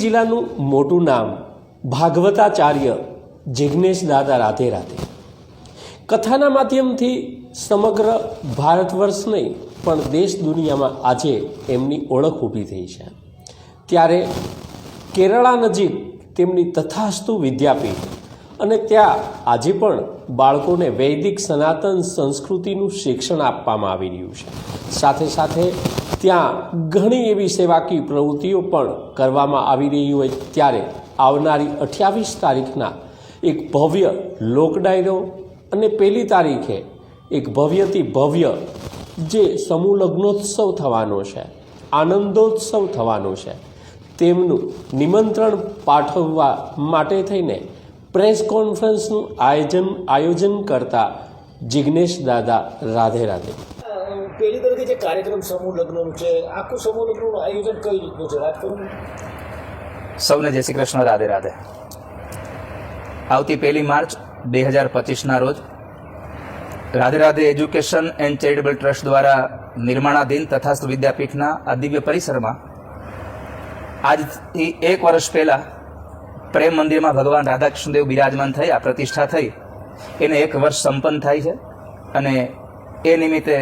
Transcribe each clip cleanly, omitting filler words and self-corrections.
જિલ્લાનું મોટું નામ ભાગવતાચાર્ય જિજ્ઞેશ દાદા રાધે રાધે. કથાના માધ્યમથી સમગ્ર ભારત વર્ષ નહીં પણ દેશ દુનિયામાં આજે એમની ઓળખ ઊભી થઈ છે. ત્યારે કેરળા નજીક તેમની તથાસ્તુ વિદ્યાપીઠ અને ત્યાં આજે પણ બાળકોને વૈદિક સનાતન સંસ્કૃતિનું શિક્ષણ આપવામાં આવી રહ્યું છે. સાથે સાથે ત્યાં ઘણી એવી સેવાકીય પ્રવૃત્તિઓ પણ કરવામાં આવી રહી હોય ત્યારે આવનારી 28 તારીખના એક ભવ્ય લોકડાયરો અને 1 તારીખે એક ભવ્યથી ભવ્ય જે સમૂહ લગ્નોત્સવ થવાનો છે, આનંદોત્સવ થવાનો છે, તેમનું નિમંત્રણ પાઠવવા માટે થઈને પ્રેસ કોન્ફરન્સનું આયોજન કરતા જિજ્ઞેશ દાદા રાધે રાધે. 1 તારીખે જે કાર્યક્રમ સમૂહ લગ્નનું છે, આખું સમૂહ લગ્નનું આયોજન કઈ રીતનું છે, વાત કરું. સૌને જય શ્રી કૃષ્ણ, રાધે રાધે. આવતી 1 માર્ચ 2025ના રોજ Radhe Radhe education and charitable trust દ્વારા નિર્માણાધીન તથાસ્તુ વિદ્યાપીઠના આ દિવ્ય પરિસરમાં આજથી 1 વર્ષ પહેલા પ્રેમ મંદિરમાં ભગવાન રાધાકૃષ્ણદેવ બિરાજમાન થયા, પ્રતિષ્ઠા થઈ, એને 1 વર્ષ સંપન્ન થાય છે. અને એ નિમિત્તે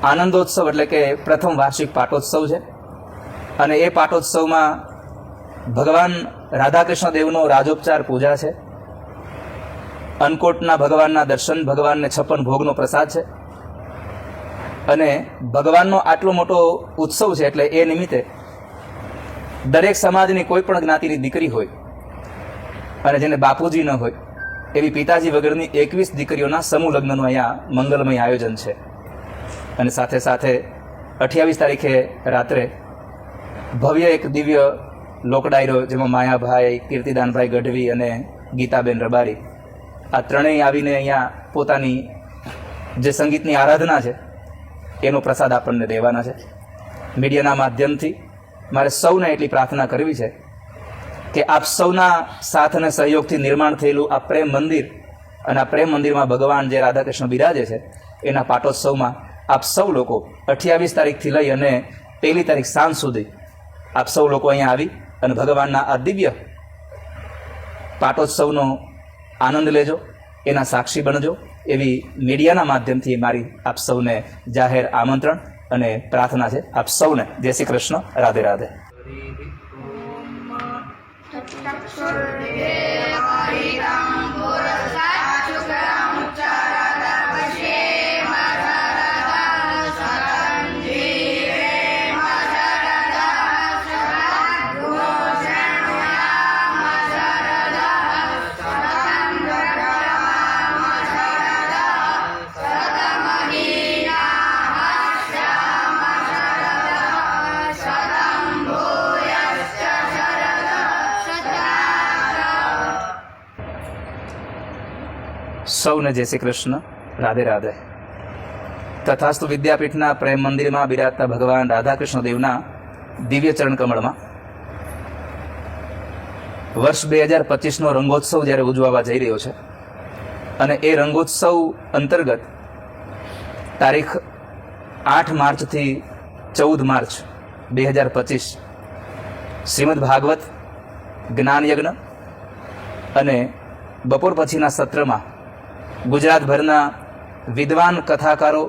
આનંદોત્સવ એટલે કે પ્રથમ વાર્ષિક પાટોત્સવ છે. અને એ પાટોત્સવમાં ભગવાન રાધાકૃષ્ણ દેવનો રાજોપચાર પૂજા છે, અન્નકોટના ભગવાનના દર્શન, ભગવાનને 56 ભોગનો પ્રસાદ છે. અને ભગવાનનો આટલો મોટો ઉત્સવ છે એટલે એ નિમિત્તે દરેક સમાજની કોઈ પણ જ્ઞાતિની દીકરી હોય અને જેને બાપુજી ન હોય એવી પિતાજી વગરની 21 દીકરીઓના સમૂહ લગ્નનું અહીંયા મંગલમય આયોજન છે. અને સાથે સાથે 28 તારીખે રાત્રે ભવ્ય એક દિવ્ય લોકડાયરો, જેમાં માયાભાઈ, કીર્તિદાનભાઈ ગઢવી અને ગીતાબેન રબારી આ ત્રણેય આવીને અહીંયા પોતાની જે સંગીતની આરાધના છે એનો પ્રસાદ આપણને દેવાના છે. મીડિયાના માધ્યમથી મારે સૌને એટલી પ્રાર્થના કરવી છે કે આપ સૌના સાથ અને સહયોગથી નિર્માણ થયેલું આ પ્રેમ મંદિર અને આ પ્રેમ મંદિરમાં ભગવાન જે રાધાકૃષ્ણ બિરાજે છે એના પાટોત્સવમાં આપ સૌ લોકો 28 તારીખથી લઈ અને 1 તારીખ સાંજ સુધી આપ સૌ લોકો અહીંયા આવી અને ભગવાનના આ દિવ્ય પાટોત્સવનો આનંદ લેજો, એના સાક્ષી બનજો એવી મીડિયાના માધ્યમથી મારી આપ સૌને જાહેર આમંત્રણ અને પ્રાર્થના છે. આપ સૌને જય શ્રી કૃષ્ણ, રાધે રાધે. સૌને જય શ્રી કૃષ્ણ, રાધે રાધે. તથાસ્તુ વિદ્યાપીઠના પ્રેમ મંદિરમાં બિરાજતા ભગવાન રાધાકૃષ્ણ દેવના દિવ્ય ચરણ કમળમાં વર્ષ 2025નો રંગોત્સવ જ્યારે ઉજવવા જઈ રહ્યો છે અને એ રંગોત્સવ અંતર્ગત તારીખ 8 માર્ચથી 14 માર્ચ 2025 શ્રીમદ ભાગવત જ્ઞાન યજ્ઞ અને બપોર પછીના સત્રમાં ગુજરાતભરના વિદ્વાન કથાકારો,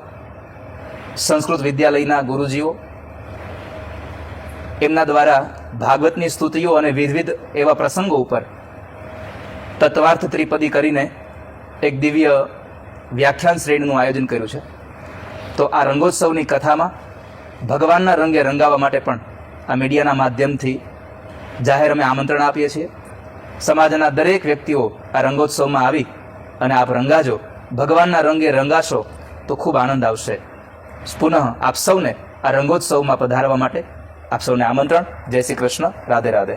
સંસ્કૃત વિદ્યાલયના ગુરુજીઓ એમના દ્વારા ભાગવતની સ્તુતિઓ અને વિવિધ એવા પ્રસંગો ઉપર તત્વાર્થ ત્રિપદી કરીને એક દિવ્ય વ્યાખ્યાન શ્રેણીનું આયોજન કર્યું છે. તો આ રંગોત્સવની કથામાં ભગવાનના રંગે રંગાવવા માટે પણ આ મીડિયાના માધ્યમથી જાહેર અમે આમંત્રણ આપીએ છીએ. સમાજના દરેક વ્યક્તિઓ આ રંગોત્સવમાં આવી અને આપ રંગાજો, ભગવાનના રંગે રંગાશો તો ખૂબ આનંદ આવશે. પુનઃ આપ સૌને આ રંગોત્સવમાં પધારવા માટે આપ સૌને આમંત્રણ. જય શ્રી કૃષ્ણ, રાધે રાધે.